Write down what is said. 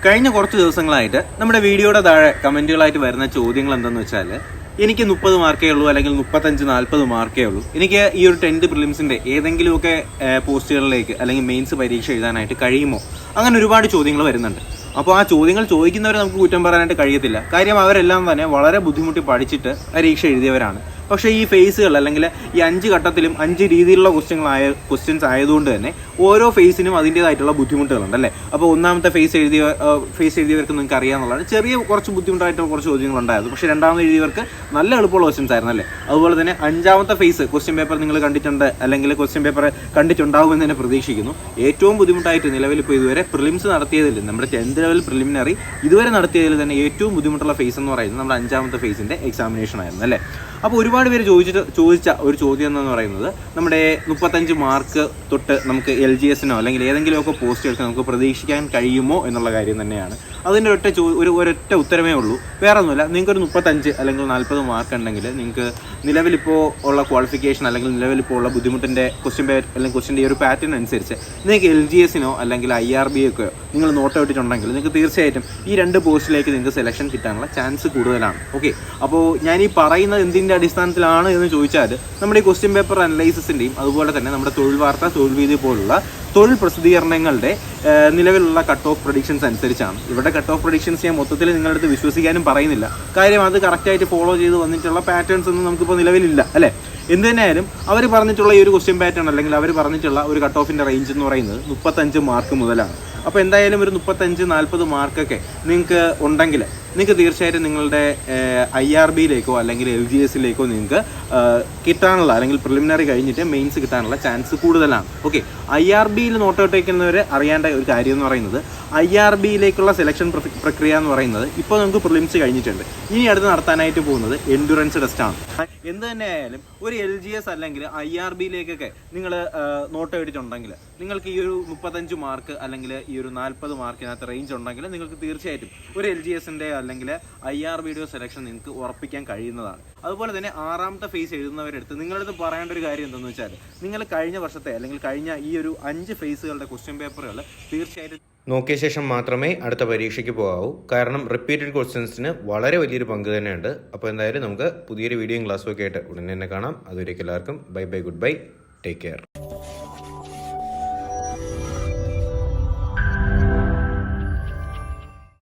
കഴിഞ്ഞ കുറച്ച് ദിവസങ്ങളായിട്ട് നമ്മുടെ വീഡിയോയുടെ താഴെ കമന്റുകളായിട്ട് വരുന്ന ചോദ്യങ്ങൾ എന്തെന്ന് വെച്ചാൽ എനിക്ക് 30 മാർക്കേ ഉള്ളൂ അല്ലെങ്കിൽ 35-40 മാർക്കേ ഉള്ളൂ, എനിക്ക് ഈ ഒരു 10th പ്രിലിംസിന്റെ ഏതെങ്കിലുമൊക്കെ പോസ്റ്റുകളിലേക്ക് അല്ലെങ്കിൽ മെയിൻസ് പരീക്ഷ എഴുതാനായിട്ട് കഴിയുമോ, അങ്ങനെ ഒരുപാട് ചോദ്യങ്ങൾ വരുന്നുണ്ട്. അപ്പോൾ ആ ചോദ്യങ്ങൾ ചോദിക്കുന്നവരെ നമുക്ക് കുറ്റം പറയാനായിട്ട് കഴിയത്തില്ല. കാര്യം അവരെല്ലാം തന്നെ വളരെ ബുദ്ധിമുട്ടി പഠിച്ചിട്ട് പരീക്ഷ എഴുതിയവരാണ്. പക്ഷേ ഈ ഫേസുകൾ അല്ലെങ്കിൽ ഈ 5 ഘട്ടത്തിലും 5 രീതിയിലുള്ള ക്വസ്റ്റ്യൻസ് ആയതുകൊണ്ട് തന്നെ ഓരോ ഫേസിനും അതിൻ്റെതായിട്ടുള്ള ബുദ്ധിമുട്ടുകളുണ്ട് അല്ലേ. അപ്പോൾ ഒന്നാമത്തെ ഫേസ് എഴുതിയവർക്ക് നിങ്ങൾക്ക് അറിയാമെന്നുള്ളതാണ്. ചെറിയ കുറച്ച് ബുദ്ധിമുട്ടായിട്ടുള്ള കുറച്ച് ചോദ്യങ്ങളുണ്ടായിരുന്നു. പക്ഷേ രണ്ടാമത് എഴുതിയവർക്ക് നല്ല എളുപ്പമുള്ള ക്വസ്റ്റ്യൻസ് ആയിരുന്നു അല്ലേ. അതുപോലെ തന്നെ 5ാമത്തെ ഫേസ് ക്വസ്റ്റ്യൻ പേപ്പർ നിങ്ങൾ കണ്ടിട്ടുണ്ട് അല്ലെങ്കിൽ ക്വസ്റ്റ്യൻ പേപ്പർ കണ്ടിട്ടുണ്ടാകുമെന്ന് തന്നെ പ്രതീക്ഷിക്കുന്നു. ഏറ്റവും ബുദ്ധിമുട്ടായിട്ട് നിലവിൽ ഇപ്പോൾ ഇതുവരെ പ്രിലിംസ് നടത്തിയതിൽ നമ്മുടെ 10th ലെവൽ പ്രിലിമിനറി ഇതുവരെ നടത്തിയതിൽ തന്നെ ഏറ്റവും ബുദ്ധിമുട്ടുള്ള ഫേസ് എന്ന് പറയുന്നത് നമ്മുടെ 5ാമത്തെ ഫേസിൻ്റെ എക്സാമിനേഷൻ ആയിരുന്നു അല്ലേ. അപ്പോൾ ഒരുപാട് പേര് ചോദിച്ച ഒരു ചോദ്യം എന്ന് പറയുന്നത് നമ്മുടെ 35 മാർക്ക് തൊട്ട് നമുക്ക് LGSനോ അല്ലെങ്കിൽ ഏതെങ്കിലുമൊക്കെ പോസ്റ്റുകൾക്ക് നമുക്ക് പ്രതീക്ഷിക്കാൻ കഴിയുമോ എന്നുള്ള കാര്യം തന്നെയാണ്. അതിൻ്റെ ഒരൊറ്റ ഉത്തരമേ ഉള്ളൂ, വേറെ ഒന്നുമില്ല. നിങ്ങൾക്കൊരു 35 അല്ലെങ്കിൽ 40 മാർക്ക് ഉണ്ടെങ്കിൽ നിങ്ങൾക്ക് നിലവിലിപ്പോൾ ഉള്ള ക്വാളിഫിക്കേഷൻ അല്ലെങ്കിൽ നിലവിലിപ്പോൾ ഉള്ള ബുദ്ധിമുട്ടിൻ്റെ ക്വസ്റ്റ്യൻ്റെ ഈ ഒരു പാറ്റേൺ അനുസരിച്ച് നിങ്ങൾക്ക് LGSനോ അല്ലെങ്കിൽ IRBയൊക്കെ നിങ്ങൾ നോട്ട് ഔട്ടിട്ടുണ്ടെങ്കിൽ നിങ്ങൾക്ക് തീർച്ചയായിട്ടും ഈ 2 പോസ്റ്റിലേക്ക് നിങ്ങൾക്ക് സെലക്ഷൻ കിട്ടാനുള്ള ചാൻസ് കൂടുതലാണ്. ഓക്കെ, അപ്പോൾ ഞാൻ ഈ പറയുന്നത് എന്തിൻ്റെ അടിസ്ഥാനത്തിലാണ് എന്ന് ചോദിച്ചാൽ നമ്മുടെ ഈ ക്വസ്റ്റ്യൻ പേപ്പർ അനലൈസിൻ്റെയും അതുപോലെ തന്നെ നമ്മുടെ തൊഴിൽ വാർത്ത, തൊഴിൽ വീതി പോലുള്ള തൊഴിൽ പ്രസിദ്ധീകരണങ്ങളുടെ നിലവിലുള്ള കട്ട് ഓഫ് പ്രഡിക്ഷൻസ് അനുസരിച്ചാണ്. ഇവിടെ കട്ട് ഓഫ് പ്രഡിക്ഷൻസ് ഞാൻ മൊത്തത്തിൽ നിങ്ങളുടെ അടുത്ത് വിശ്വസിക്കാനും പറയുന്നില്ല. കാര്യം അത് കറക്റ്റായിട്ട് ഫോളോ ചെയ്ത് വന്നിട്ടുള്ള പാറ്റേൺസ് ഒന്നും നമുക്കിപ്പോൾ നിലവിലില്ല അല്ലേ. എന്ത് തന്നെയായാലും അവർ പറഞ്ഞിട്ടുള്ള ഈ ഒരു ക്വസ്റ്റ്യൻ പാറ്റേൺ അല്ലെങ്കിൽ അവർ പറഞ്ഞിട്ടുള്ള ഒരു കട്ട് ഓഫിൻ്റെ റേഞ്ച് എന്ന് പറയുന്നത് 35 മാർക്ക് മുതലാണ്. അപ്പോൾ എന്തായാലും ഒരു 35-40 മാർക്കൊക്കെ നിങ്ങൾക്ക് ഉണ്ടെങ്കിൽ നിങ്ങൾക്ക് തീർച്ചയായിട്ടും നിങ്ങളുടെ IRBയിലേക്കോ അല്ലെങ്കിൽ LGSലേക്കോ നിങ്ങൾക്ക് കിട്ടാനുള്ള അല്ലെങ്കിൽ പ്രിലിമിനറി കഴിഞ്ഞിട്ട് മെയിൻസ് കിട്ടാനുള്ള ചാൻസ് കൂടുതലാണ്. ഓക്കെ, IRBയിൽ നോട്ട് ഔട്ട് വയ്ക്കുന്നവർ അറിയേണ്ട ഒരു കാര്യം എന്ന് പറയുന്നത് IRBയിലേക്കുള്ള സെലക്ഷൻ പ്രക്രിയ എന്ന് പറയുന്നത് ഇപ്പോൾ നമുക്ക് പ്രിലിംസ് കഴിഞ്ഞിട്ടുണ്ട്. ഇനി അടുത്ത് നടത്താനായിട്ട് പോകുന്നത് എൻഡുറൻസ് ടെസ്റ്റാണ്. എന്ത് തന്നെയായാലും ഒരു LGS അല്ലെങ്കിൽ IRBയിലേക്കൊക്കെ നിങ്ങൾ നോട്ട് എഴുതിയിട്ടുണ്ടെങ്കിൽ നിങ്ങൾക്ക് ഈ ഒരു 35 മാർക്ക് അല്ലെങ്കിൽ ഈ ഒരു 40 മാർക്കിനകത്ത് റേഞ്ച് ഉണ്ടെങ്കിൽ നിങ്ങൾക്ക് തീർച്ചയായിട്ടും ഒരു LGSൻ്റെ അല്ലെങ്കിൽ IRBയുടെ സെലക്ഷൻ നിങ്ങൾക്ക് ഉറപ്പിക്കാൻ കഴിയുന്നതാണ്. അതുപോലെ തന്നെ 6ാമത്തെ ഫേസ് എഴുതുന്നവരെടുത്ത് നിങ്ങളടുത്ത് പറയേണ്ട ഒരു കാര്യം എന്തെന്ന് വെച്ചാൽ നിങ്ങൾ കഴിഞ്ഞ വർഷത്തെ അല്ലെങ്കിൽ കഴിഞ്ഞ ഈ ഒരു 5 ഫേസുകളുടെ ക്വസ്റ്റ്യൻ പേപ്പറുകൾ തീർച്ചയായിട്ടും നോക്കിയ ശേഷം മാത്രമേ അടുത്ത പരീക്ഷയ്ക്ക് പോകാവൂ. കാരണം റിപ്പീറ്റഡ് ക്വസ്റ്റ്യൻസിന് വളരെ വലിയൊരു പങ്ക് തന്നെയുണ്ട്. അപ്പോൾ എന്തായാലും നമുക്ക് പുതിയൊരു വീഡിയോയും ക്ലാസ്സും ഒക്കെ ആയിട്ട് ഉടനെ തന്നെ കാണാം. അതുവരേക്കും എല്ലാവർക്കും bye bye, good bye, take care.